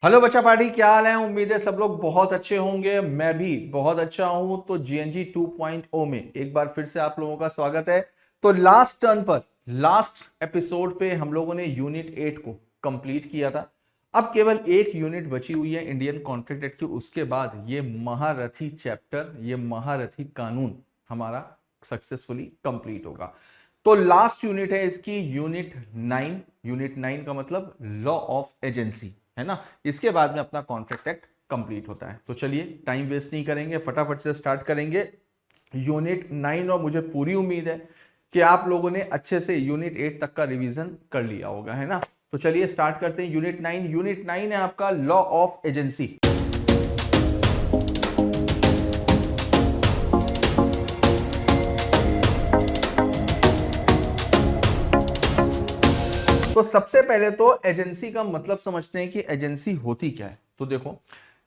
Hello बच्चा party, क्या हाल है। उम्मीद है सब लोग बहुत अच्छे होंगे। मैं भी बहुत अच्छा हूं। तो जीएनजी 2.0 में एक बार फिर से आप लोगों का स्वागत है। तो लास्ट टर्न पर, लास्ट एपिसोड पे हम लोगों ने यूनिट 8 को कंप्लीट किया था। अब केवल एक यूनिट बची हुई है इंडियन कॉन्ट्रैक्ट एक्ट की। उसके बाद ये महारथी चैप्टर, ये महारथी कानून हमारा सक्सेसफुली कंप्लीट होगा। तो लास्ट यूनिट है इसकी यूनिट 9। यूनिट 9 का मतलब लॉ ऑफ एजेंसी है ना। इसके बाद में अपना कॉन्ट्रैक्ट एक्ट कंप्लीट होता है। तो चलिए टाइम वेस्ट नहीं करेंगे, फटाफट से स्टार्ट करेंगे यूनिट 9। और मुझे पूरी उम्मीद है कि आप लोगों ने अच्छे से यूनिट 8 तक का रिवीजन कर लिया होगा, है ना। तो चलिए स्टार्ट करते हैं यूनिट 9। यूनिट 9 है आपका लॉ ऑफ एजेंसी। तो सबसे पहले तो एजेंसी का मतलब समझते हैं कि एजेंसी होती क्या है। तो देखो,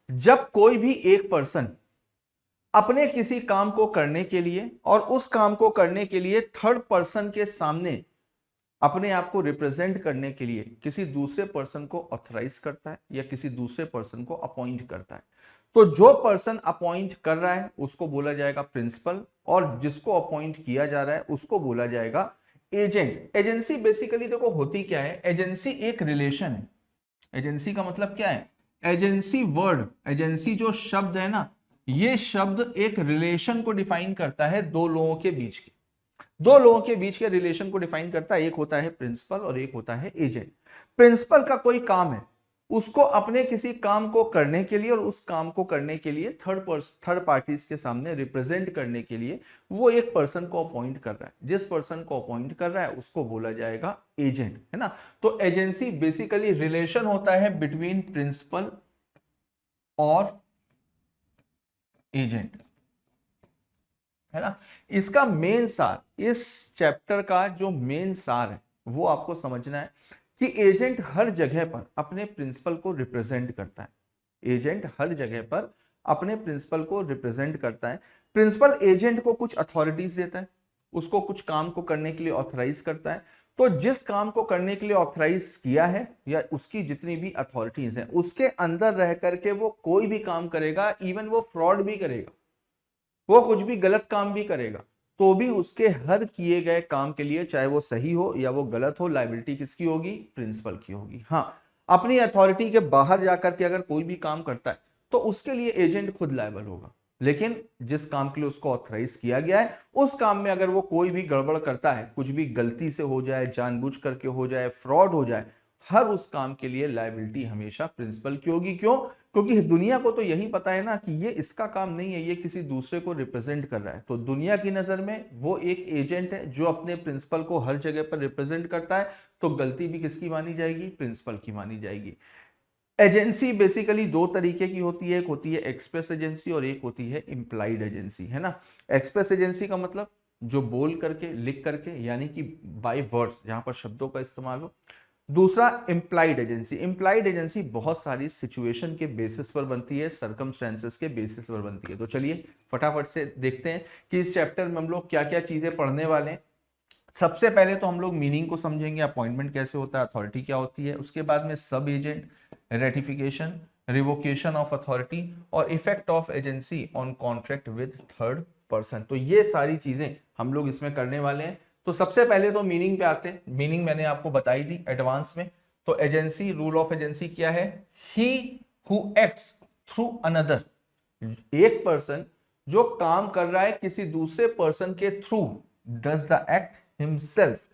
जब कोई भी एक पर्सन अपने किसी काम को करने के लिए और उस काम को करने के लिए थर्ड पर्सन के सामने अपने आप को रिप्रेजेंट करने के लिए किसी दूसरे पर्सन को ऑथराइज करता है या किसी दूसरे पर्सन को अपॉइंट करता है, तो जो पर्सन अपॉइंट कर रहा है उसको बोला जाएगा प्रिंसिपल, और जिसको अपॉइंट किया जा रहा है उसको बोला जाएगा एजेंट। एजेंसी बेसिकली देखो होती क्या है, एजेंसी एक रिलेशन है। एजेंसी का मतलब क्या है, एजेंसी वर्ड, एजेंसी जो शब्द है ना, ये शब्द एक रिलेशन को डिफाइन करता है दो लोगों के बीच के। दो लोगों के बीच के रिलेशन को डिफाइन करता है। एक होता है प्रिंसिपल और एक होता है एजेंट। प्रिंसिपल का कोई काम है, उसको अपने किसी काम को करने के लिए और उस काम को करने के लिए थर्ड पार्टीज के सामने रिप्रेजेंट करने के लिए वो एक पर्सन को अपॉइंट कर रहा है। जिस पर्सन को अपॉइंट कर रहा है उसको बोला जाएगा एजेंट, है ना। तो एजेंसी बेसिकली रिलेशन होता है बिटवीन प्रिंसिपल और एजेंट, है ना। इसका मेन सार, इस चैप्टर का जो मेन सार है वो आपको समझना है कि एजेंट हर जगह पर अपने प्रिंसिपल को रिप्रेजेंट करता है। एजेंट हर जगह पर अपने प्रिंसिपल को रिप्रेजेंट करता है। प्रिंसिपल एजेंट को कुछ अथॉरिटीज देता है, उसको कुछ काम को करने के लिए ऑथराइज करता है। तो जिस काम को करने के लिए ऑथराइज किया है या उसकी जितनी भी अथॉरिटीज हैं उसके अंदर रह करके वो कोई भी काम करेगा, इवन वो फ्रॉड भी करेगा, वो कुछ भी गलत काम भी करेगा, तो भी उसके हर किए गए काम के लिए, चाहे वो सही हो या वो गलत हो, लायबिलिटी किसकी होगी, प्रिंसिपल की होगी। हाँ, अपनी अथॉरिटी के बाहर जाकर के अगर कोई भी काम करता है तो उसके लिए एजेंट खुद लायबल होगा। लेकिन जिस काम के लिए उसको ऑथराइज किया गया है उस काम में अगर वो कोई भी गड़बड़ करता है, कुछ भी गलती से हो जाए, जानबूझ करके हो जाए, फ्रॉड हो जाए, हर उस काम के लिए लायबिलिटी हमेशा प्रिंसिपल की होगी। क्यों? क्योंकि दुनिया को तो यही पता है ना कि ये इसका काम नहीं है, ये किसी दूसरे को रिप्रेजेंट कर रहा है। तो दुनिया की नजर में वो एक एजेंट है जो अपने प्रिंसिपल को हर जगह पर रिप्रेजेंट करता है। तो गलती भी किसकी मानी जाएगी, प्रिंसिपल की मानी जाएगी। एजेंसी बेसिकली दो तरीके की होती है, एक होती है एक्सप्रेस एजेंसी और एक होती है इंप्लाइड एजेंसी, है ना। एक्सप्रेस एजेंसी का मतलब जो बोल करके, लिख करके, यानी कि बाय वर्ड्स, जहां पर शब्दों का इस्तेमाल हो। दूसरा इंप्लाइड एजेंसी। इंप्लाइड एजेंसी बहुत सारी सिचुएशन के बेसिस पर बनती है, सर्कमस्टेंसेस के बेसिस पर बनती है। तो चलिए फटाफट से देखते हैं कि इस चैप्टर में हम लोग क्या क्या चीजें पढ़ने वाले हैं। सबसे पहले तो हम लोग मीनिंग को समझेंगे, अपॉइंटमेंट कैसे होता है, अथॉरिटी क्या होती है। उसके बाद में sub agent, ratification, revocation of authority और effect of agency on contract with third person. तो ये सारी चीजें हम लोग इसमें करने वाले हैं। तो सबसे पहले तो मीनिंग पे आते हैं। मीनिंग मैंने आपको बताई थी एडवांस में। तो एजेंसी, रूल ऑफ एजेंसी क्या है, he who acts through another, एक पर्सन जो काम कर रहा है किसी दूसरे पर्सन के through, does the act himself.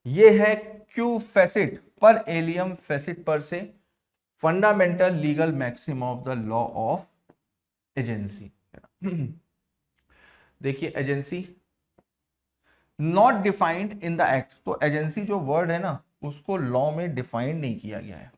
ये है क्यू फेसिट पर एलियम फेसिट पर से, fundamental legal maxim of the law of agency. देखिए agency not defined in the act. तो एजेंसी जो वर्ड है ना, उसको लॉ में डिफाइंड नहीं किया गया है।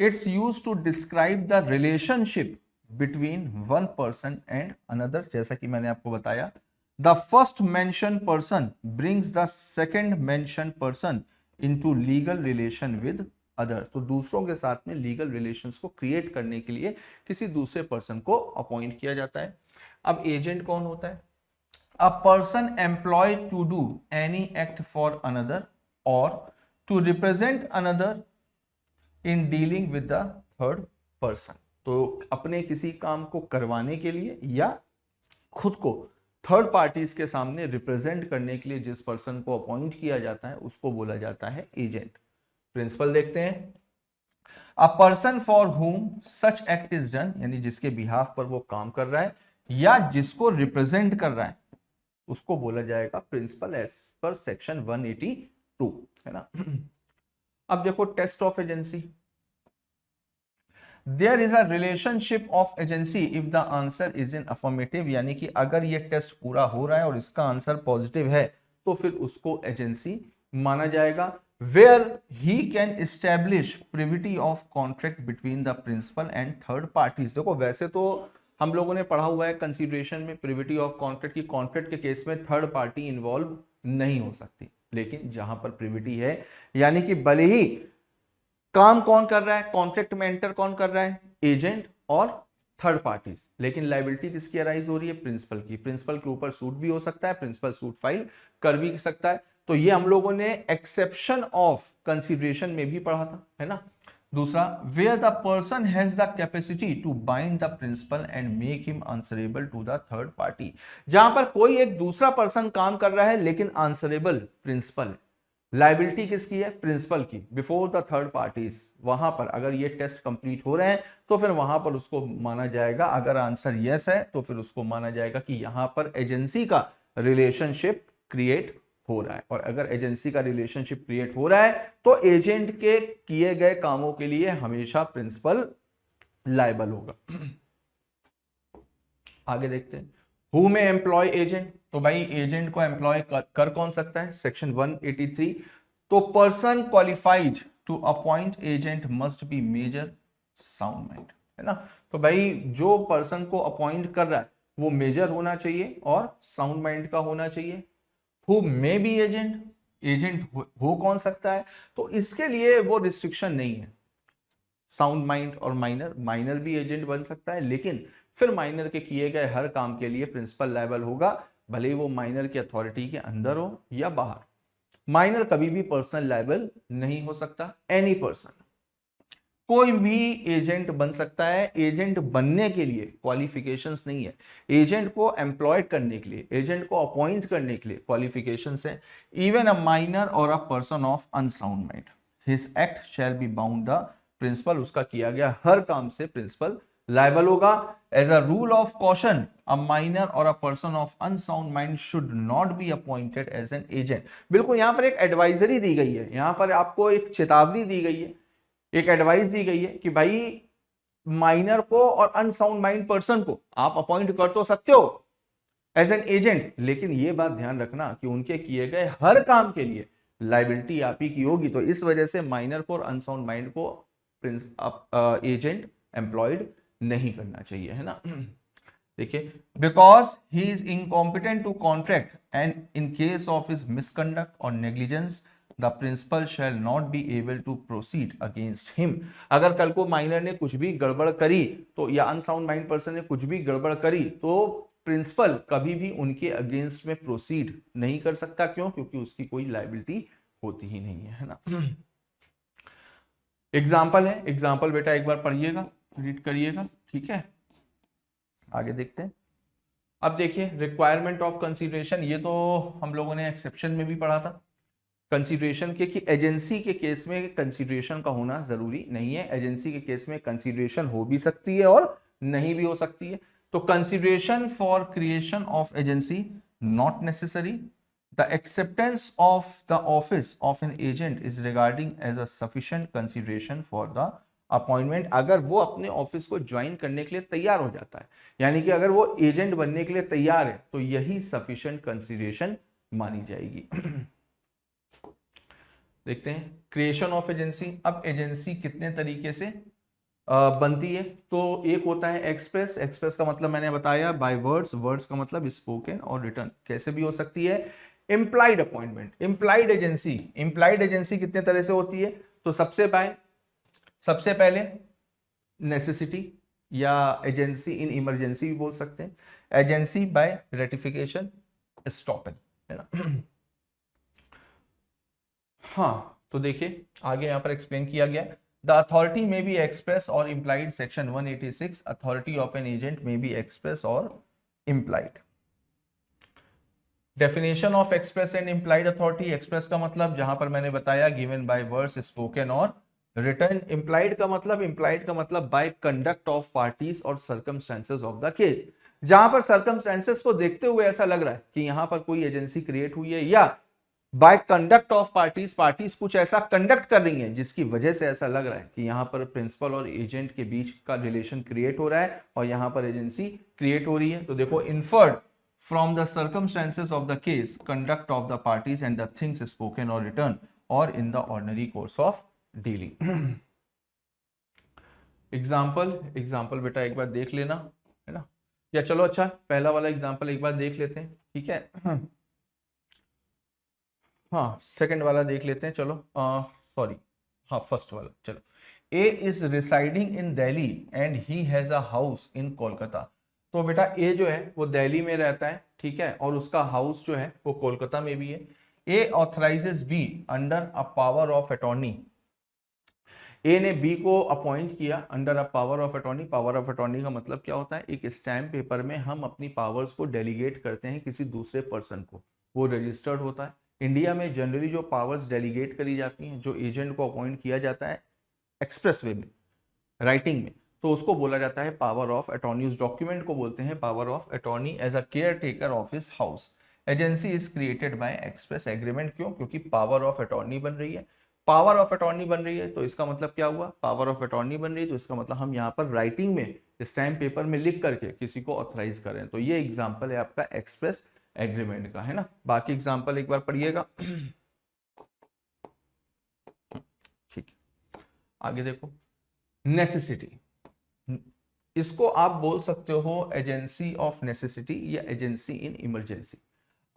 It's use to describe the relationship between one person and another. जैसा कि मैंने आपको बताया, the first mention person brings the second mention person into legal relation with other. तो दूसरों के साथ में लीगल रिलेशंस को क्रिएट करने के लिए किसी दूसरे पर्सन को अपॉइंट किया जाता है। अब एजेंट कौन होता है? A person employed to do any act for another or to represent another in dealing with the third person. तो अपने किसी काम को करवाने के लिए या खुद को थर्ड पार्टीज के सामने रिप्रेजेंट करने के लिए जिस पर्सन को अपॉइंट किया जाता है उसको बोला जाता है एजेंट। प्रिंसिपल देखते हैं, अ पर्सन फॉर हुम सच एक्ट इज डन, यानी जिसके बिहाफ पर वो काम कर रहा है या जिसको रिप्रेजेंट कर रहा है उसको बोला जाएगा प्रिंसिपल एज पर सेक्शन 182, है ना। अब देखो test of agency, there is a relationship of agency if the answer is in affirmative, यानी कि अगर ये टेस्ट पूरा हो रहा है और इसका आंसर पॉजिटिव है तो फिर उसको एजेंसी माना जाएगा। Where he can establish privity of contract between the principal and third parties. देखो वैसे तो हम लोगों ने पढ़ा हुआ है कंसीडरेशन में प्रिविटी ऑफ कॉन्ट्रैक्ट की, कॉन्ट्रैक्ट के केस में थर्ड पार्टी इन्वॉल्व नहीं हो सकती, लेकिन जहां पर प्रिविटी है यानी कि भले ही काम कौन कर रहा है, कॉन्ट्रैक्ट में एंटर कौन कर रहा है, एजेंट और थर्ड पार्टीज, लेकिन लायबिलिटी किसकी अराइज हो रही है, प्रिंसिपल की। प्रिंसिपल के ऊपर सूट भी हो सकता है, प्रिंसिपल सूट फाइल कर भी सकता है। तो ये हम लोगों ने एक्सेप्शन ऑफ कंसीडरेशन में भी पढ़ा था, है ना। दूसरा, where the person has the capacity to bind the principal and make him answerable to the third party, जहां पर कोई एक दूसरा पर्सन काम कर रहा है लेकिन आंसरेबल प्रिंसिपल है। लाइबिलिटी किसकी है, प्रिंसिपल की, बिफोर द थर्ड पार्टीज। वहां पर अगर ये टेस्ट कंप्लीट हो रहे हैं तो फिर वहां पर उसको माना जाएगा, अगर आंसर यस है तो फिर उसको माना जाएगा कि यहां पर एजेंसी का रिलेशनशिप क्रिएट हो रहा है। और अगर एजेंसी का रिलेशनशिप क्रिएट हो रहा है तो एजेंट के किए गए कामों के लिए हमेशा प्रिंसिपल लायबल होगा। आगे देखते हैं, हु में एम्प्लॉय एजेंट, तो भाई एजेंट को एम्प्लॉय कर कौन सकता है, सेक्शन 183। तो person qualified to appoint agent must be major sound mind, है ना। तो भाई जो पर्सन को अपॉइंट कर रहा है वो मेजर होना चाहिए और साउंड माइंड का होना चाहिए। Who may be agent, agent हो कौन सकता है, तो इसके लिए वो रिस्ट्रिक्शन नहीं है। साउंड माइंड और माइनर, माइनर भी एजेंट बन सकता है, लेकिन फिर माइनर के किए गए हर काम के लिए प्रिंसिपल लायबल होगा, भले ही वो माइनर की अथॉरिटी के अंदर हो या बाहर। माइनर कभी भी पर्सनल लायबल नहीं हो सकता, एनी पर्सन, कोई भी एजेंट बन सकता है। एजेंट बनने के लिए क्वालिफिकेशंस नहीं है, एजेंट को एम्प्लॉयड करने के लिए, एजेंट को अपॉइंट करने के लिए क्वालिफिकेशंस है। इवन अ माइनर और a person of unsound mind, his act shall be bound the principal, उसका किया गया हर काम से प्रिंसिपल लायबल होगा। As a rule of caution, a minor और a person of unsound mind should not be appointed as an agent. बिल्कुल यहां पर एक एडवाइजरी दी गई है, यहां पर आपको एक चेतावनी दी गई है, एक एडवाइस दी गई है कि भाई माइनर को और अनसाउंड माइंड पर्सन को आप अपॉइंट कर तो सकते हो एज एन एजेंट, लेकिन ये बात ध्यान रखना कि उनके किए गए हर काम के लिए लाइबिलिटी आप ही की होगी। तो इस वजह से माइनर को और अनसाउंड माइंड को एजेंट एम्प्लॉयड नहीं करना चाहिए, है ना। देखिए, because he is incompetent to contract and in case of his misconduct और negligence the principal shall not be able to proceed against him. अगर कल को माइनर ने कुछ भी गड़बड़ करी तो, या अनसाउंड माइंड पर्सन ने कुछ भी गड़बड़ करी तो प्रिंसिपल कभी भी उनके अगेंस्ट में प्रोसीड नहीं कर सकता। क्यों? क्योंकि उसकी कोई लायबिलिटी होती ही नहीं है ना। एग्जाम्पल है, एग्जाम्पल बेटा एक बार पढ़िएगा, रीड करिएगा, ठीक है। आगे देखते हैं। अब देखिए, रिक्वायरमेंट ऑफ कंसीडरेशन, ये तो हम लोगों ने एक्सेप्शन में भी पढ़ा था कंसीडरेशन के, कि एजेंसी के केस में कंसीडरेशन का होना जरूरी नहीं है। एजेंसी के केस में कंसीडरेशन हो भी सकती है और नहीं भी हो सकती है। तो consideration for creation of agency not necessary, the acceptance of the office of an agent is regarding as a sufficient consideration for the appointment. अगर वो अपने ऑफिस को ज्वाइन करने के लिए तैयार हो जाता है, यानी कि अगर वो एजेंट बनने के लिए तैयार है, तो यही सफिशिएंट कंसीडरेशन मानी जाएगी। देखते हैं क्रिएशन ऑफ एजेंसी। अब एजेंसी कितने तरीके से बनती है, तो एक होता है एक्सप्रेस, एक्सप्रेस का मतलब मैंने बताया बाय वर्ड्स, वर्ड्स का मतलब स्पोकन और रिटर्न, कैसे भी हो सकती है। Implied appointment, implied agency, implied agency कितने तरह से होती है, तो सबसे पहले नेसेसिटी या एजेंसी इन इमरजेंसी भी बोल सकते हैं, एजेंसी बाय रेटिफिकेशन स्टॉपन, है ना। हाँ, तो देखिए आगे यहां पर एक्सप्लेन किया गया, द अथॉरिटी में बी एक्सप्रेस और implied, section 186, authority of an agent में बी एक्सप्रेस और implied. Definition of express and implied authority, express का मतलब जहां पर मैंने बताया गिवन बाय वर्ड्स स्पोकन और रिटर्न, इम्प्लाइड का मतलब बाय कंडक्ट ऑफ पार्टीज और सर्कमस्टेंसेस ऑफ द केस, जहां पर सर्कमस्टेंसेस को देखते हुए ऐसा लग रहा है कि यहां पर कोई एजेंसी क्रिएट हुई है, या बाय कंडक्ट ऑफ पार्टीज कुछ ऐसा कंडक्ट कर रही हैं जिसकी वजह से ऐसा लग रहा है कि यहां पर प्रिंसिपल और एजेंट के बीच का रिलेशन क्रिएट हो रहा है और यहां पर एजेंसी क्रिएट हो रही है। तो देखो, inferred from the circumstances of the case, conduct of the parties and the things spoken or written or in the ordinary course of dealing। Example बेटा एक बार देख लेना, है ना, या चलो अच्छा पहला वाला एग्जाम्पल एक बार देख लेते हैं, ठीक है। हाँ सेकंड वाला देख लेते हैं, चलो सॉरी, हाँ फर्स्ट वाला, चलो। A is residing in Delhi and he has a house in Kolkata. तो बेटा ए जो है वो दिल्ली में रहता है, ठीक है, और उसका हाउस जो है वो कोलकाता में भी है। A authorises B under a power of attorney, A ने बी को अपॉइंट किया under a power of attorney. Power of attorney का मतलब क्या होता है, एक स्टैम्प पेपर में हम अपनी पावर्स को डेलीगेट करते हैं किसी दूसरे पर्सन को, वो रजिस्टर्ड होता है। इंडिया में जनरली जो पावर्स डेलीगेट करी जाती हैं, जो एजेंट को अपॉइंट किया जाता है एक्सप्रेस वे में, राइटिंग में, तो उसको बोला जाता है पावर ऑफ अटॉर्नी। उस डॉक्यूमेंट को बोलते हैं power of attorney as a care taker of his house. Agency is created by express agreement. क्यों? क्योंकि पावर ऑफ अटॉर्नी बन रही है। पावर ऑफ अटॉर्नी बन रही है तो इसका मतलब क्या हुआ, पावर ऑफ अटॉर्नी बन रही है तो इसका मतलब हम यहाँ पर राइटिंग में स्टैम्प पेपर में लिख करके किसी को ऑथराइज करें। तो ये एग्जाम्पल है आपका एक्सप्रेस एग्रीमेंट का, है ना। बाकी एग्जाम्पल एक बार पढ़िएगा। ठीक है, आगे देखो, नेसेसिटी, इसको आप बोल सकते हो एजेंसी ऑफ नेसेसिटी या एजेंसी इन इमरजेंसी।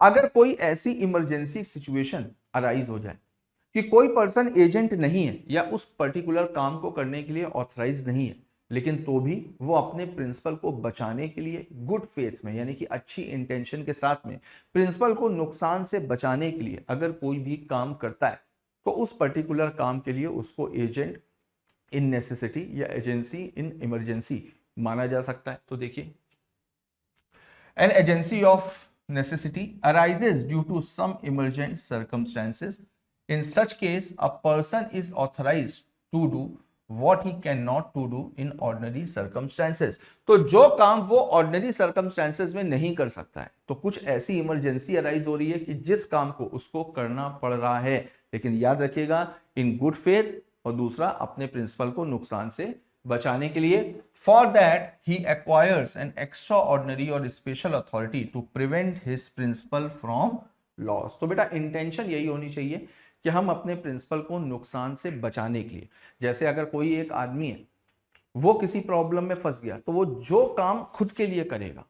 अगर कोई ऐसी इमरजेंसी सिचुएशन अराइज हो जाए कि कोई पर्सन एजेंट नहीं है या उस पर्टिकुलर काम को करने के लिए ऑथराइज नहीं है, लेकिन तो भी वो अपने प्रिंसिपल को बचाने के लिए गुड फेथ में, यानी कि अच्छी इंटेंशन के साथ में, प्रिंसिपल को नुकसान से बचाने के लिए अगर कोई भी काम करता है तो उस पर्टिकुलर काम के लिए उसको एजेंट इन नेसेसिटी या एजेंसी इन इमरजेंसी माना जा सकता है। तो देखिए, an agency of necessity arises due to some emergent circumstances. In such case, a person is authorized to do what he cannot to do in ordinary circumstances. तो जो काम वो ordinary circumstances में नहीं कर सकता है, तो कुछ ऐसी इमरजेंसी अराइज हो रही है कि जिस काम को उसको करना पड़ रहा है, लेकिन याद रखिएगा इन गुड फेथ, और दूसरा अपने प्रिंसिपल को नुकसान से बचाने के लिए। For that he acquires an extraordinary और special authority to prevent his principal from loss. तो बेटा इंटेंशन यही होनी चाहिए कि हम अपने प्रिंसिपल को नुकसान से बचाने के लिए, जैसे अगर कोई एक आदमी है वो किसी प्रॉब्लम में फंस गया, तो वो जो काम खुद के लिए करेगा,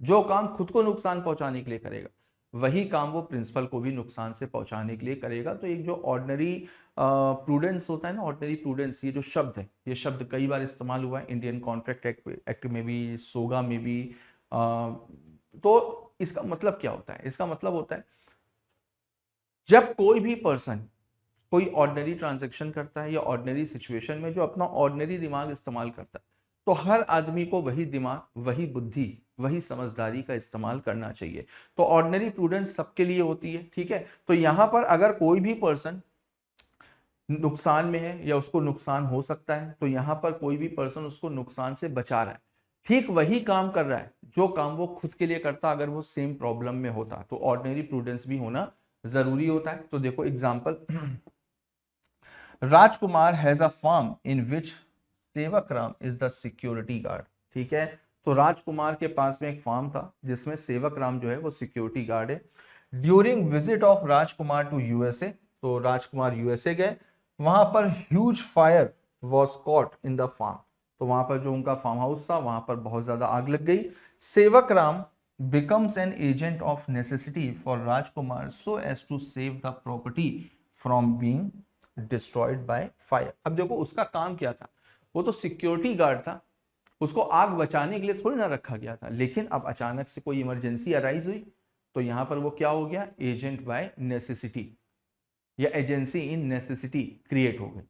जो काम खुद को नुकसान पहुंचाने के लिए करेगा, वही काम वो प्रिंसिपल को भी नुकसान से पहुंचाने के लिए करेगा। तो एक जो ऑर्डिनरी प्रूडेंस होता है ना, ऑर्डिनरी प्रूडेंस, ये जो शब्द है, ये शब्द कई बार इस्तेमाल हुआ है इंडियन कॉन्ट्रैक्ट एक्ट में भी, सोगा में भी। तो इसका मतलब क्या होता है, इसका मतलब होता है जब कोई भी पर्सन कोई ऑर्डिनरी ट्रांजैक्शन करता है या ऑर्डिनरी सिचुएशन में जो अपना ऑर्डिनरी दिमाग इस्तेमाल करता है, तो हर आदमी को वही दिमाग, वही बुद्धि, वही समझदारी का इस्तेमाल करना चाहिए। तो ऑर्डिनरी प्रूडेंस सबके लिए होती है, ठीक है। तो यहां पर अगर कोई भी पर्सन नुकसान में है या उसको नुकसान हो सकता है, तो यहां पर कोई भी पर्सन उसको नुकसान से बचा रहा है, ठीक वही काम कर रहा है जो काम वो खुद के लिए करता अगर वो सेम प्रॉब्लम में होता। तो ऑर्डिनरी प्रूडेंस भी होना जरूरी होता है। तो देखो example, Rajkumar has a farm in which Sevakram is the security guard. ठीक है, तो राजकुमार के पास में एक फार्म था जिसमें सेवकराम जो है वो सिक्योरिटी गार्ड है। During visit of Rajkumar to USA, तो राजकुमार यूएसए गए, वहां पर huge fire was caught in the farm, तो वहां पर जो उनका फार्म हाउस था वहां पर बहुत ज्यादा आग लग गई। Sevakram becomes an agent of necessity for Rajkumar so as to save the property from being destroyed by fire। अब देखो उसका काम क्या था, वो तो सिक्योरिटी गार्ड था, उसको आग बचाने के लिए थोड़ी ना रखा गया था, लेकिन अब अचानक से कोई इमरजेंसी अराइज हुई तो यहां पर वो क्या हो गया, एजेंट बाय नेसेसिटी या एजेंसी इन नेसेसिटी क्रिएट हो गई।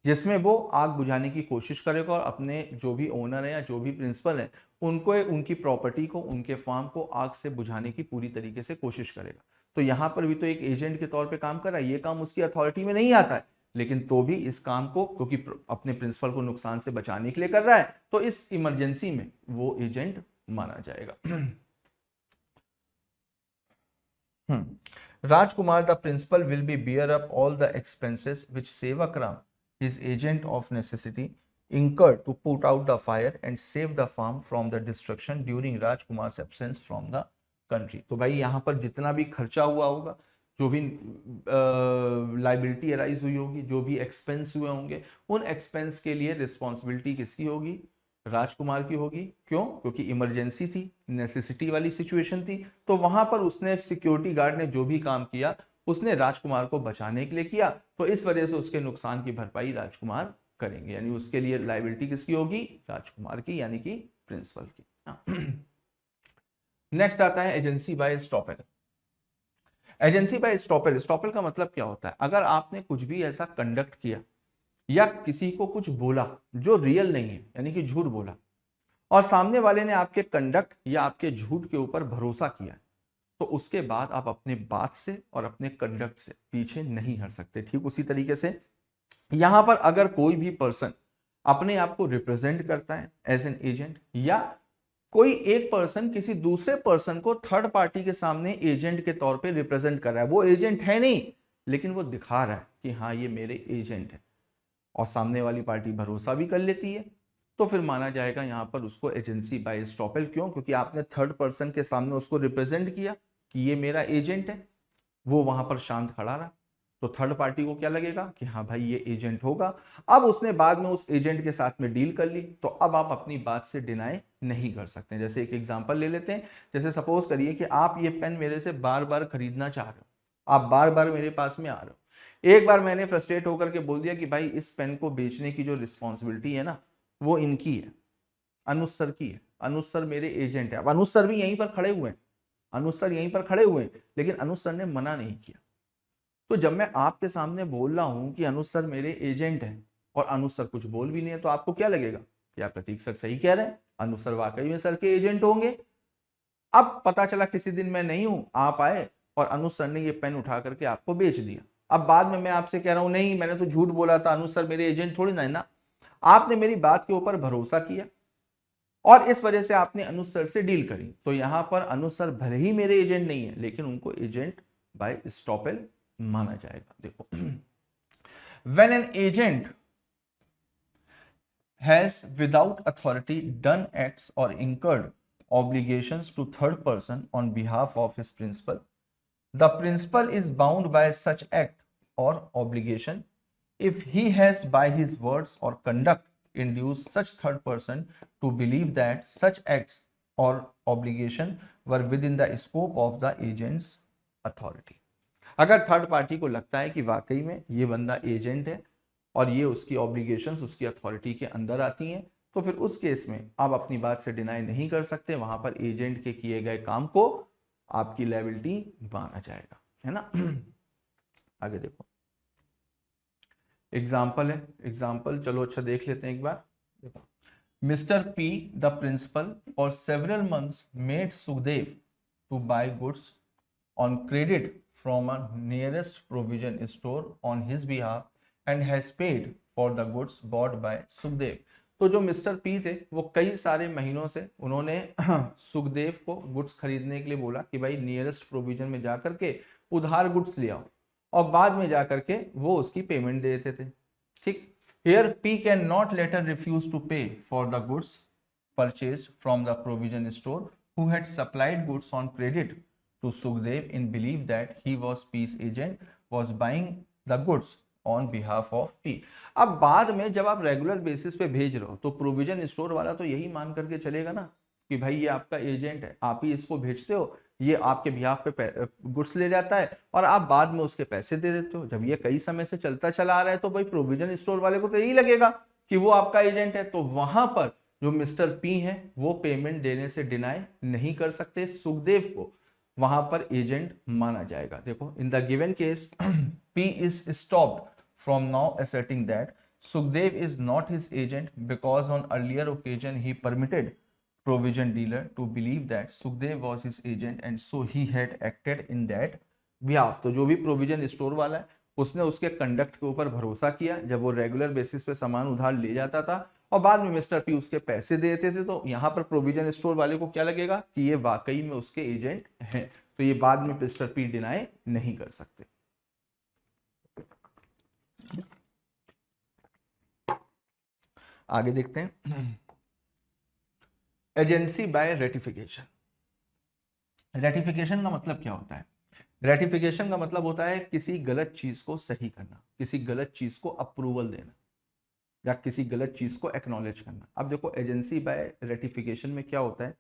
जिसमें वो आग बुझाने की कोशिश करेगा और अपने जो भी ओनर है या जो भी प्रिंसिपल है उनको, उनकी प्रॉपर्टी को, उनके फार्म को आग से बुझाने की पूरी तरीके से कोशिश करेगा। तो यहाँ पर भी तो एक एजेंट के तौर पे काम कर रहा है, ये काम उसकी अथॉरिटी में नहीं आता है, लेकिन तो भी इस काम को क्योंकि अपने प्रिंसिपल को नुकसान से बचाने के लिए कर रहा है, तो इस इमरजेंसी में वो एजेंट माना जाएगा। Rajkumar, the principal, will be bear up all the expenses which Sevakram, his agent of necessity, incurred to put out the fire and save the farm from the destruction during Rajkumar's absence from the country. तो भाई यहाँ पर जितना भी खर्चा हुआ होगा, जो भी लाइबिलिटी अराइज हुई होगी, जो भी एक्सपेंस हुए होंगे, उन एक्सपेंस के लिए रिस्पॉन्सिबिलिटी किसकी होगी? राजकुमार की होगी। क्यों? क्योंकि इमरजेंसी थी, नेसेसिटी वाली सिचुएशन थी, तो वहां पर उसने, सिक्योरिटी गार्ड ने जो भी काम किया उसने राजकुमार को बचाने के लिए किया, तो इस वजह से उसके नुकसान की भरपाई राजकुमार करेंगे, यानी उसके लिए लायबिलिटी किसकी होगी? राजकुमार की, यानी कि प्रिंसिपल की। नेक्स्ट आता है agency bye estoppel. Agency bye estoppel, estoppel का मतलब क्या होता है? अगर आपने कुछ भी ऐसा कंडक्ट किया या किसी को कुछ बोला जो रियल नहीं है, यानी कि झूठ बोला, और सामने वाले ने आपके कंडक्ट या आपके झूठ के ऊपर भरोसा किया, तो उसके बाद आप अपने बात से और अपने कंडक्ट से पीछे नहीं हट सकते। ठीक उसी तरीके से यहां पर अगर कोई भी पर्सन अपने आप को रिप्रेजेंट करता है एज एन एजेंट, या कोई एक पर्सन किसी दूसरे पर्सन को थर्ड पार्टी के सामने एजेंट के तौर पे रिप्रेजेंट कर रहा है, वो एजेंट है नहीं लेकिन वो दिखा रहा है कि हाँ ये मेरे एजेंट है, और सामने वाली पार्टी भरोसा भी कर लेती है, तो फिर माना जाएगा यहां पर उसको एजेंसी बाय स्टॉपेल। क्यों? क्योंकि आपने थर्ड पर्सन के सामने उसको रिप्रेजेंट किया कि ये मेरा एजेंट है, वो वहां पर शांत खड़ा रहा, तो थर्ड पार्टी को क्या लगेगा कि हाँ भाई ये एजेंट होगा। अब उसने बाद में उस एजेंट के साथ में डील कर ली, तो अब आप अपनी बात से डिनाई नहीं कर सकते। जैसे एक एग्जांपल ले लेते हैं, जैसे सपोज करिए कि आप ये पेन मेरे से बार बार खरीदना चाह रहे हो, आप बार बार मेरे पास में आ रहे हो, एक बार मैंने फ्रस्ट्रेट होकर के बोल दिया कि भाई इस पेन को बेचने की जो रिस्पॉन्सिबिलिटी है ना वो इनकी है, अनुज सर की है, अनुज सर मेरे एजेंट है। अब अनुज सर भी यहीं पर खड़े हुए हैं, अनुज सर यहीं पर खड़े हुए हैं, लेकिन अनुज सर ने मना नहीं किया। तो जब मैं आपके सामने बोल रहा हूं कि अनुज सर मेरे एजेंट हैं और अनुज सर कुछ बोल भी नहीं है, तो आपको क्या लगेगा कि आप प्रतीक सर सही कह रहे हैं, अनुज सर वाकई में सर के एजेंट होंगे। अब पता चला किसी दिन मैं नहीं हूं, आप आए और अनुज सर ने ये पेन उठा करके आपको बेच दिया। अब बाद में मैं आपसे कह रहा हूं नहीं मैंने तो झूठ बोला था, अनुज सर मेरे एजेंट थोड़ी ना है ना। आपने मेरी बात के ऊपर भरोसा किया और इस वजह से आपने अनुज सर से डील करी, तो यहां पर अनुज सर भले ही मेरे एजेंट नहीं है लेकिन उनको एजेंट बाय स्टॉपेल माना जाएगा। देखो, when an agent has without authority done acts और incurred obligations to third person on behalf of his principal, the principal is bound by such act or obligation if he has by his words or conduct induced such third person to believe that such acts or obligation were within the scope of the agent's authority। अगर third party को लगता है कि वाकई में ये बंदा agent है और ये उसकी ऑब्लिगेशंस उसकी अथॉरिटी के अंदर आती हैं, तो फिर उस केस में आप अपनी बात से डिनाई नहीं कर सकते, वहां पर एजेंट के किए गए काम को आपकी लायबिलिटी माना जाएगा, है ना। आगे देखो, एग्जाम्पल है, एग्जाम्पल चलो अच्छा देख लेते हैं एक बार। देखो, mister P the principal for several months made Sukhdev to buy goods on credit from a nearest provision store on his behalf and has paid for the goods bought by Sukhdev. तो जो मिस्टर पी थे वो कई सारे महीनों से उन्होंने सुखदेव को गुड्स खरीदने के लिए बोला कि भाई नियरेस्ट प्रोविजन में जाकर के उधार गुड्स ले आओ, और बाद में जाकर के वो उसकी पेमेंट दे देते थे। ठीक, here P can not later refuse to pay for the goods purchased from the provision store who had supplied goods on credit to Sukhdev in belief that he was P's agent was buying the goods on behalf of P। अब बाद में जब आप regular basis पे भेज रहे हो तो प्रोविजन स्टोर वाला तो यही मान करके चलेगा ना कि भाई ये आपका एजेंट है, आप ही इसको भेजते हो, ये आपके बिहाफ पे गुड्स ले जाता है और आप बाद में उसके पैसे दे देते हो। जब ये कई समय से चलता चला आ रहा है तो भाई प्रोविजन स्टोर वाले को तो यही लगेगा कि वो आपका एजेंट है, तो वहां पर जो मिस्टर पी है वो पेमेंट देने से डिनाई नहीं कर सकते, सुखदेव को वहां पर एजेंट माना जाएगा। देखो, in the given case P is stopped from now asserting that Sukhdev is not his agent because on earlier occasion he permitted provision dealer to believe that Sukhdev was his agent and so he had acted in that behalf. तो जो भी provision store वाला है उसने उसके conduct के ऊपर भरोसा किया जब वो रेगुलर बेसिस पे सामान उधार ले जाता था और बाद में मिस्टर पी उसके पैसे देते थे, तो यहाँ पर प्रोविजन स्टोर वाले को क्या लगेगा कि ये वाकई में उसके एजेंट हैं, तो ये बाद में मिस्टर पी डिनाई नहीं कर सकते। आगे देखते हैं एजेंसी बाय रेटिफिकेशन। रेटिफिकेशन का मतलब क्या होता है? रेटिफिकेशन का मतलब होता है किसी गलत चीज को सही करना, किसी गलत चीज को अप्रूवल देना या किसी गलत चीज को एक्नॉलेज करना। अब देखो एजेंसी बाय रेटिफिकेशन में क्या होता है,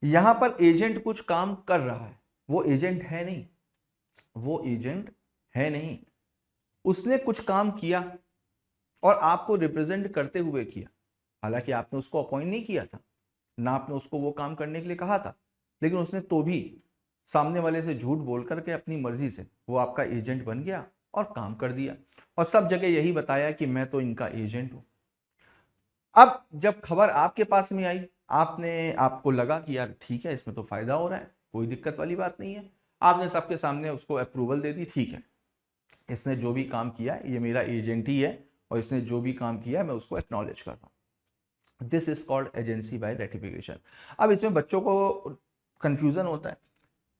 यहां पर एजेंट कुछ काम कर रहा है, वो एजेंट है नहीं, वो एजेंट है नहीं, उसने कुछ काम किया और आपको रिप्रेजेंट करते हुए किया। हालांकि आपने उसको अपॉइंट नहीं किया था, ना आपने उसको वो काम करने के लिए कहा था, लेकिन उसने तो भी सामने वाले से झूठ बोल करके अपनी मर्जी से वो आपका एजेंट बन गया और काम कर दिया और सब जगह यही बताया कि मैं तो इनका एजेंट हूं। अब जब खबर आपके पास में आई, आपको लगा कि यार ठीक है, इसमें तो फायदा हो रहा है, कोई दिक्कत वाली बात नहीं है, आपने सबके सामने उसको अप्रूवल दे दी, ठीक है इसने जो भी काम किया ये मेरा एजेंट ही है और इसने जो भी काम किया मैं उसको एक्नॉलेज कर रहा हूं। This is called agency bye ratification. अब इसमें बच्चों को कंफ्यूजन होता है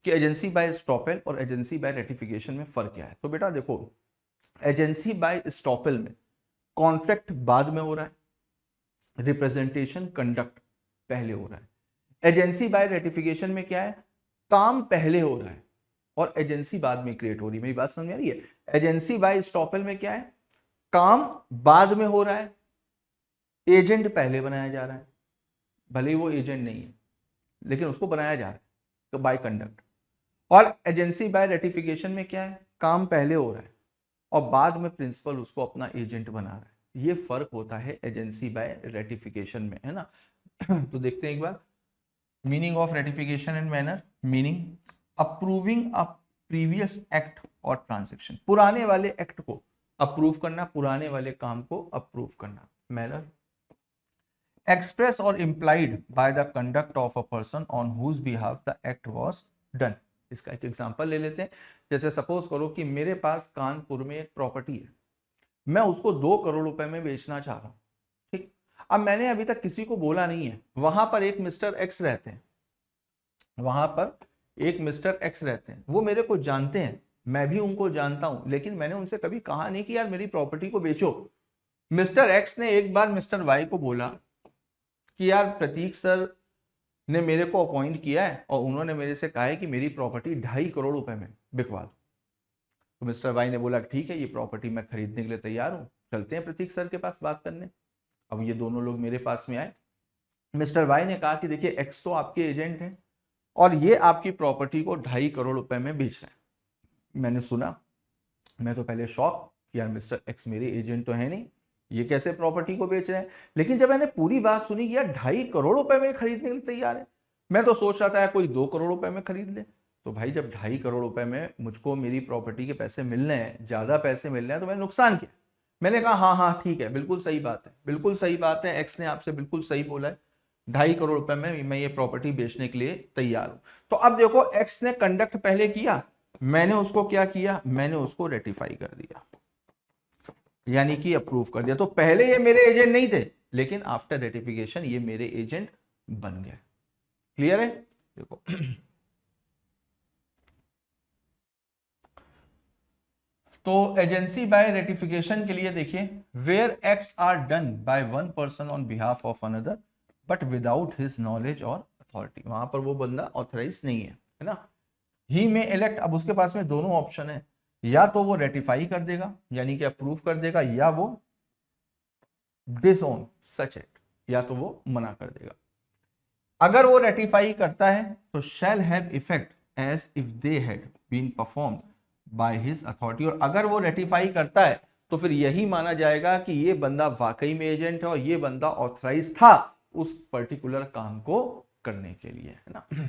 कि एजेंसी बाय स्टॉपेल और एजेंसी बाय रेटिफिकेशन में फर्क क्या है। तो बेटा देखो, एजेंसी बाय स्टॉपेल में कॉन्ट्रैक्ट बाद में हो रहा है, रिप्रेजेंटेशन कंडक्ट पहले हो रहा है। एजेंसी बाय रेटिफिकेशन में क्या है, काम पहले हो रहा है और एजेंसी बाद में क्रिएट हो रही है। मेरी बात समझ में आ रही है? एजेंसी बाय स्टॉपेल में क्या है, काम बाद में हो रहा है, एजेंट पहले बनाया जा रहा है, भले ही वो एजेंट नहीं है लेकिन उसको बनाया जा रहा है तो बाय कंडक्ट। और एजेंसी बाय रेटिफिकेशन में क्या है, काम पहले हो रहा है और बाद में प्रिंसिपल उसको अपना एजेंट बना रहा है। ये फर्क होता है एजेंसी बाय रेटिफिकेशन में, है ना। तो देखते हैं एक बार meaning of ratification and manner. Meaning, approving a previous act और ट्रांजैक्शन, पुराने वाले एक्ट को अप्रूव करना, पुराने वाले काम को अप्रूव करना। Manner, express or implied by the conduct of a person on whose behalf the act was done। इसका एक एग्जांपल ले लेते हैं। जैसे सपोज करो कि मेरे पास कानपुर में एक प्रॉपर्टी है, मैं उसको 2 करोड़ रुपए में बेचना चाह रहा हूं, ठीक। अब मैंने अभी तक किसी को बोला नहीं है, वहां पर एक मिस्टर एक्स रहते हैं, वहां पर एक मिस्टर एक्स रहते हैं, वो मेरे को जानते हैं, मैं भी उनको जानता हूं, लेकिन मैंने उनसे कभी कहा नहीं कि यार मेरी प्रॉपर्टी को बेचो। मिस्टर एक्स ने एक बार मिस्टर वाई को बोला कि यार प्रतीक सर ने मेरे को अपॉइंट किया है और उन्होंने मेरे से कहा है कि मेरी प्रॉपर्टी 2.5 करोड़ रुपए में बिकवा दो। तो मिस्टर वाई ने बोला ठीक है, ये प्रॉपर्टी मैं खरीदने के लिए तैयार हूँ, चलते हैं प्रतीक सर के पास बात करने। अब ये दोनों लोग मेरे पास में आए। मिस्टर वाई ने कहा कि देखिए एक्स तो आपके एजेंट हैं और ये आपकी प्रॉपर्टी को 2.5 करोड़ रुपए में बेच रहे हैं। मैंने सुना, मैं तो पहले शॉक, यार मिस्टर एक्स मेरे एजेंट तो है नहीं, ये कैसे प्रॉपर्टी को बेच रहे हैं। लेकिन जब मैंने पूरी बात सुनी कि यार 2.5 करोड़ रुपए में खरीदने के लिए तैयार है, मैं तो सोच रहा था कोई 2 करोड़ रुपए में खरीद ले। तो भाई जब 2.5 करोड़ रुपए में मुझको मेरी प्रॉपर्टी के पैसे मिलने हैं, ज्यादा पैसे मिल रहे हैं, तो मैंने नुकसान किया। मैंने कहा हाँ हाँ ठीक है, बिल्कुल सही बात है, बिल्कुल सही बात है, एक्स ने आपसे बिल्कुल सही बोला है, 2.5 करोड़ रुपए में मैं ये प्रॉपर्टी बेचने के लिए तैयार हूं। तो अब देखो एक्स ने कंडक्ट पहले किया, मैंने उसको क्या किया, मैंने उसको रेटिफाई कर दिया, यानी कि अप्रूव कर दिया। तो पहले ये मेरे एजेंट नहीं थे, लेकिन आफ्टर रेटिफिकेशन ये मेरे एजेंट बन गए। क्लियर है? देखो तो एजेंसी बाय रेटिफिकेशन के लिए देखिए, where acts are done by one person on behalf of another but without his knowledge और अथॉरिटी, वहां पर वो बंदा ऑथराइज नहीं है ना। ही में इलेक्ट, अब उसके पास में दोनों ऑप्शन है, या तो वो रेटिफाई कर देगा यानी कि अप्रूव कर देगा, या वो डिसओन सच एक्ट, या तो वो मना कर देगा। अगर वो रेटिफाई करता है तो shall have effect as if they had been performed by his authority, और अगर वो रेटिफाई करता है तो फिर यही माना जाएगा कि ये बंदा वाकई में एजेंट है और ये बंदा ऑथराइज था उस पर्टिकुलर काम को करने के लिए, है ना।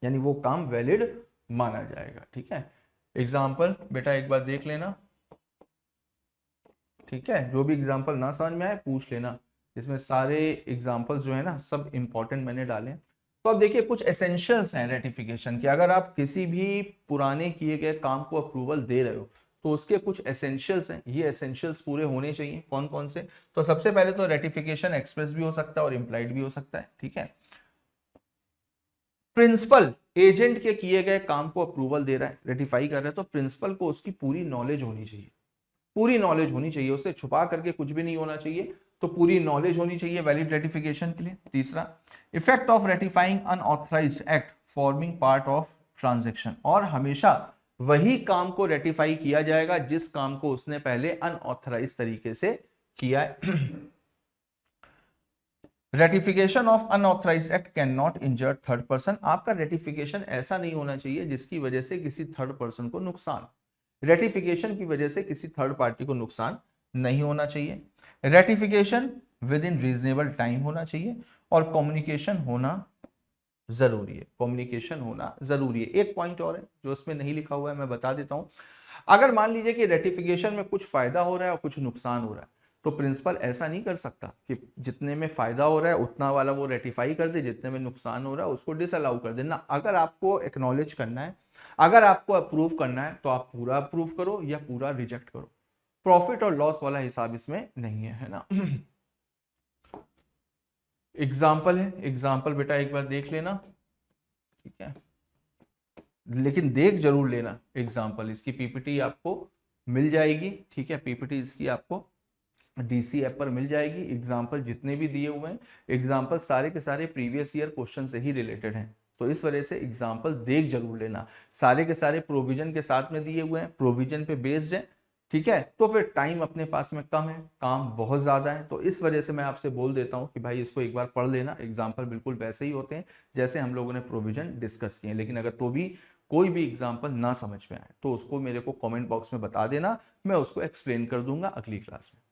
यानी वो काम वैलिड माना जाएगा। ठीक है, एग्जाम्पल बेटा एक बार देख लेना। ठीक है, जो भी एग्जाम्पल ना समझ में आए पूछ लेना, इसमें सारे एग्जाम्पल्स जो है ना सब इंपॉर्टेंट मैंने डाले हैं। तो अब देखिए कुछ एसेंशियल्स हैं रेटिफिकेशन के, अगर आप किसी भी पुराने किए गए काम को अप्रूवल दे रहे हो तो उसके कुछ एसेंशियल्स हैं, ये एसेंशियल्स पूरे होने चाहिए। कौन कौन से? तो सबसे पहले तो रेटिफिकेशन एक्सप्रेस भी हो सकता है और इम्प्लाइड भी हो सकता है। ठीक है, प्रिंसिपल एजेंट के किए गए काम को अप्रूवल दे रहा है, रेटिफाई कर रहा है, तो प्रिंसिपल को उसकी पूरी नॉलेज होनी चाहिए, पूरी नॉलेज होनी चाहिए, उससे छुपा करके कुछ भी नहीं होना चाहिए, तो पूरी नॉलेज होनी चाहिए वैलिड रेटिफिकेशन के लिए। तीसरा, effect of ratifying unauthorised act forming part of transaction, और हमेशा वही काम को रेटिफाई किया जाएगा जिस काम को उसने पहले अनऑथराइज तरीके से किया है। Ratification of unauthorised act can not injure third person, आपका रेटिफिकेशन ऐसा नहीं होना चाहिए जिसकी वजह से किसी थर्ड पर्सन को नुकसान, रेटिफिकेशन की वजह से किसी थर्ड पार्टी को नुकसान नहीं होना चाहिए। Ratification with in reasonable time होना चाहिए, और कम्युनिकेशन होना जरूरी है, कम्युनिकेशन होना जरूरी है। एक पॉइंट और है जो इसमें नहीं लिखा हुआ है, मैं बता देता हूं। अगर मान लीजिए कि रेटिफिकेशन में कुछ फायदा हो रहा है और कुछ नुकसान हो रहा है, तो प्रिंसिपल ऐसा नहीं कर सकता कि जितने में फायदा हो रहा है उतना वाला वो रेटिफाई कर दे, जितने में नुकसान हो रहा है उसको डिसअलाउ कर देना। अगर आपको एक्नॉलेज करना है, अगर आपको अप्रूव करना है, तो आप पूरा अप्रूव करो या पूरा रिजेक्ट करो, प्रॉफिट और लॉस वाला हिसाब इसमें नहीं है ना। एग्जाम्पल है, एग्जाम्पल बेटा एक बार देख लेना, ठीक है, लेकिन देख जरूर लेना एग्जाम्पल, इसकी पीपीटी आपको मिल जाएगी। ठीक है, पीपीटी इसकी आपको डीसी ऐप पर मिल जाएगी। एग्जाम्पल जितने भी दिए हुए हैं, एग्जाम्पल सारे के सारे प्रीवियस ईयर क्वेश्चन से ही रिलेटेड हैं, तो इस वजह से एग्जाम्पल देख जरूर लेना। सारे के सारे प्रोविजन के साथ में दिए हुए हैं, प्रोविजन पे बेस्ड है। ठीक है, तो फिर टाइम अपने पास में कम है, काम बहुत ज्यादा है, तो इस वजह से मैं आपसे बोल देता हूं कि भाई इसको एक बार पढ़ लेना। एग्जाम्पल बिल्कुल वैसे ही होते हैं जैसे हम लोगों ने प्रोविजन डिस्कस किए हैं, लेकिन अगर तो भी कोई भी एग्जाम्पल ना समझ में आए तो उसको मेरे को कमेंट बॉक्स में बता देना, मैं उसको एक्सप्लेन कर दूंगा अगली क्लास में।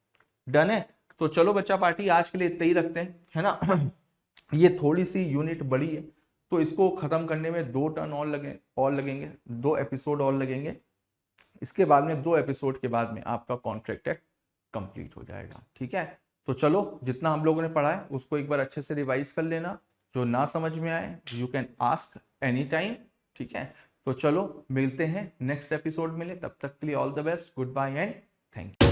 डन है? तो चलो बच्चा पार्टी आज के लिए इतना ही रखते हैं, है ना। ये थोड़ी सी यूनिट बड़ी है, तो इसको खत्म करने में 2 टर्न और लगेंगे, 2 एपिसोड और लगेंगे। इसके बाद में 2 एपिसोड के बाद में आपका कॉन्ट्रैक्ट कंप्लीट हो जाएगा। ठीक है, तो चलो जितना हम लोगों ने पढ़ा है उसको एक बार अच्छे से रिवाइज कर लेना, जो ना समझ में आए you can ask any time. ठीक है, तो चलो मिलते हैं नेक्स्ट एपिसोड में, तब तक के लिए all the best, good bye and thank you.